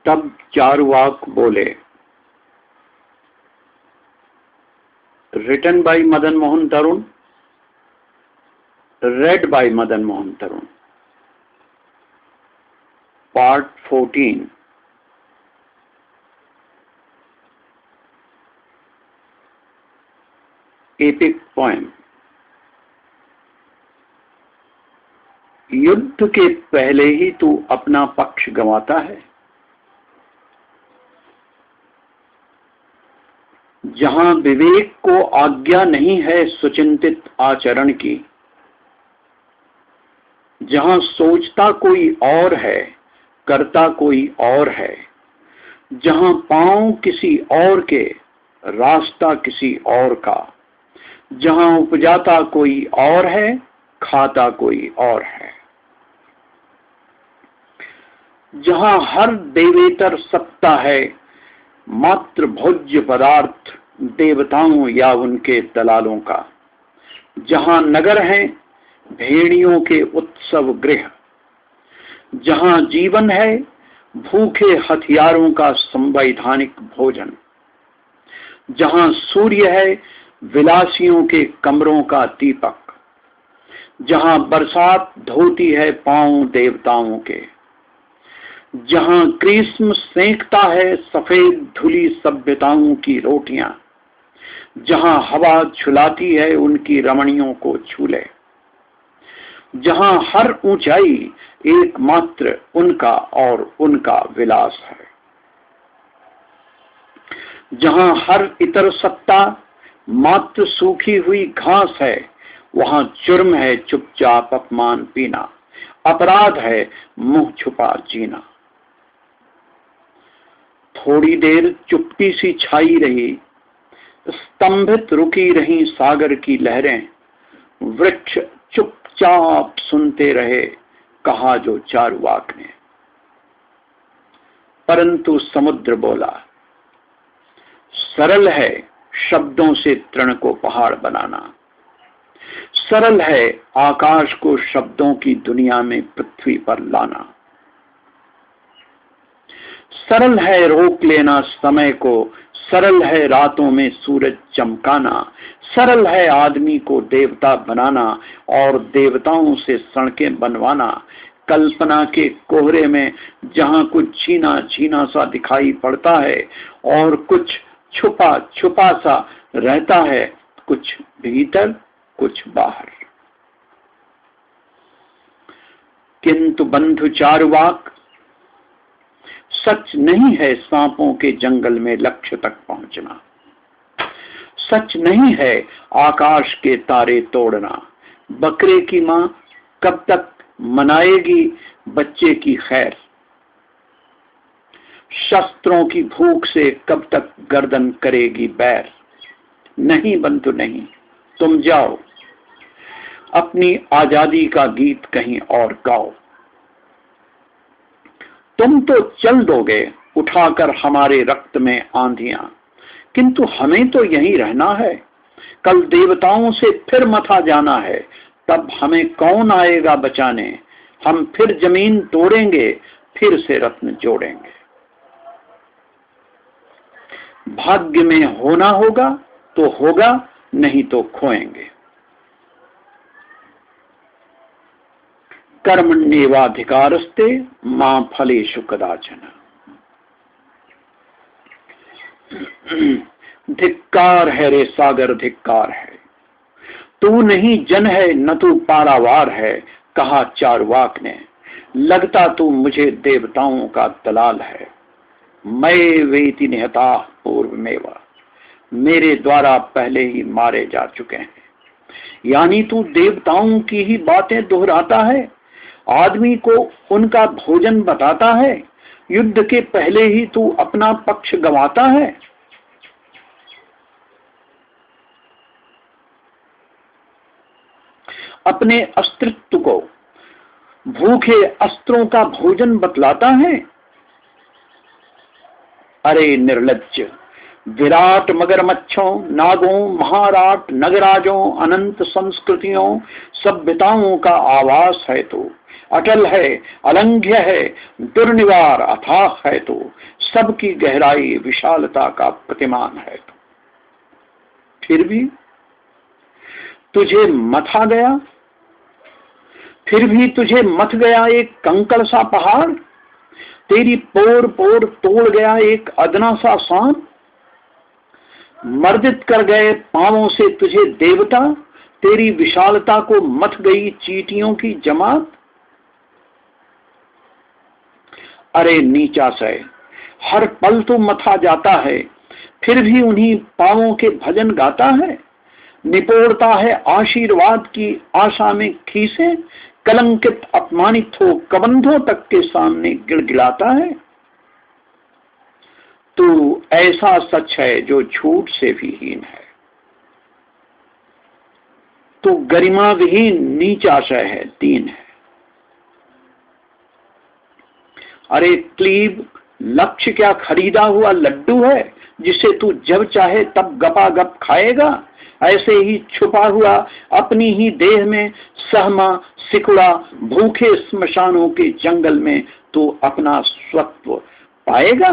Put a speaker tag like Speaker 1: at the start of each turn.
Speaker 1: तब चारुवाक बोले। Written by Madan Mohan Tarun, read by Madan Mohan Tarun. Part 14. Epic poem. युद्ध के पहले ही तू अपना पक्ष गंवाता है। जहां विवेक को आज्ञा नहीं है सुचिंतित आचरण की, जहां सोचता कोई और है, करता कोई और है, जहां पांव किसी और के, रास्ता किसी और का, जहां उपजाता कोई और है, खाता कोई और है, जहां हर देवेतर सत्ता है, मात्र भोज्य पदार्थ देवताओं या उनके दलालों का, जहां नगर है भेड़ियों के उत्सव गृह, जहां जीवन है भूखे हथियारों का संवैधानिक भोजन, जहां सूर्य है विलासियों के कमरों का दीपक, जहां बरसात धोती है पांव देवताओं के, जहां ग्रीष्म सेंकता है सफेद धुली सभ्यताओं की रोटियां, जहां हवा झुलाती है उनकी रमणियों को झूले, जहां हर ऊंचाई एकमात्र उनका और उनका विलास है, जहां हर इतर सत्ता मात्र सूखी हुई घास है, वहां जुर्म है चुपचाप अपमान पीना, अपराध है मुंह छुपा जीना। थोड़ी देर चुप्पी सी छाई रही, स्तंभित रुकी रही सागर की लहरें, वृक्ष चुपचाप सुनते रहे कहा जो चारुवाक ने। परंतु समुद्र बोला, सरल है शब्दों से तृण को पहाड़ बनाना, सरल है आकाश को शब्दों की दुनिया में पृथ्वी पर लाना, सरल है रोक लेना समय को, सरल है रातों में सूरज चमकाना, सरल है आदमी को देवता बनाना और देवताओं से सड़कें बनवाना। कल्पना के कोहरे में जहां कुछ छीना छीना सा दिखाई पड़ता है और कुछ छुपा छुपा सा रहता है, कुछ भीतर कुछ बाहर। किंतु बंधु चारुवाक, सच नहीं है सांपों के जंगल में लक्ष्य तक पहुंचना, सच नहीं है आकाश के तारे तोड़ना। बकरे की मां कब तक मनाएगी बच्चे की खैर, शस्त्रों की भूख से कब तक गर्दन करेगी बैर। नहीं बंधु नहीं, तुम जाओ अपनी आजादी का गीत कहीं और गाओ। तुम तो चल दोगे उठाकर हमारे रक्त में आंधियां, किंतु हमें तो यहीं रहना है। कल देवताओं से फिर मथा जाना है, तब हमें कौन आएगा बचाने। हम फिर जमीन तोड़ेंगे, फिर से रत्न जोड़ेंगे। भाग्य में होना होगा तो होगा, नहीं तो खोएंगे। कर्मण्येवाधिकारस्ते मां फलेषु कदाचन। धिक्कार है रे सागर, धिक्कार है। तू नहीं जन है न तू पारावार है, कहा चारुवाक ने। लगता तू मुझे देवताओं का दलाल है। मैं वेति निहता पूर्वमेवा, मेरे द्वारा पहले ही मारे जा चुके हैं। यानी तू देवताओं की ही बातें दोहराता है, आदमी को उनका भोजन बताता है। युद्ध के पहले ही तू अपना पक्ष गंवाता है। अपने अस्तित्व को भूखे अस्त्रों का भोजन बतलाता है। अरे निर्लज्ज, विराट मगरमच्छों, नागों, महाराट, नगराजों, अनंत संस्कृतियों, सभ्यताओं का आवास है तो अटल है, अलंघ्य है, दुर्निवार अथाह है तो, सबकी गहराई विशालता का प्रतिमान है तो। फिर भी तुझे मथा गया, फिर भी तुझे मथ गया एक कंकड़ सा पहाड़, तेरी पोर पोर तोड़ गया एक अदना सा सांप, मर्दित कर गए पांवों से तुझे देवता, तेरी विशालता को मथ गई चींटियों की जमात। अरे नीचा सै, हर पल तो मथा जाता है, फिर भी उन्हीं पांवों के भजन गाता है, निपोड़ता है आशीर्वाद की आशा में खीसे, कलंकित अपमानित हो कबंधों तक के सामने गिड़गिड़ाता है। तू ऐसा सच है जो झूठ से भी हीन है, तू गरिमा विहीन नीचाशय है, दीन है। अरे क्लीब, लक्ष्य क्या खरीदा हुआ लड्डू है जिसे तू जब चाहे तब गपागप खाएगा? ऐसे ही छुपा हुआ अपनी ही देह में सहमा सिकुड़ा भूखे स्मशानों के जंगल में तू अपना स्वत्व पाएगा।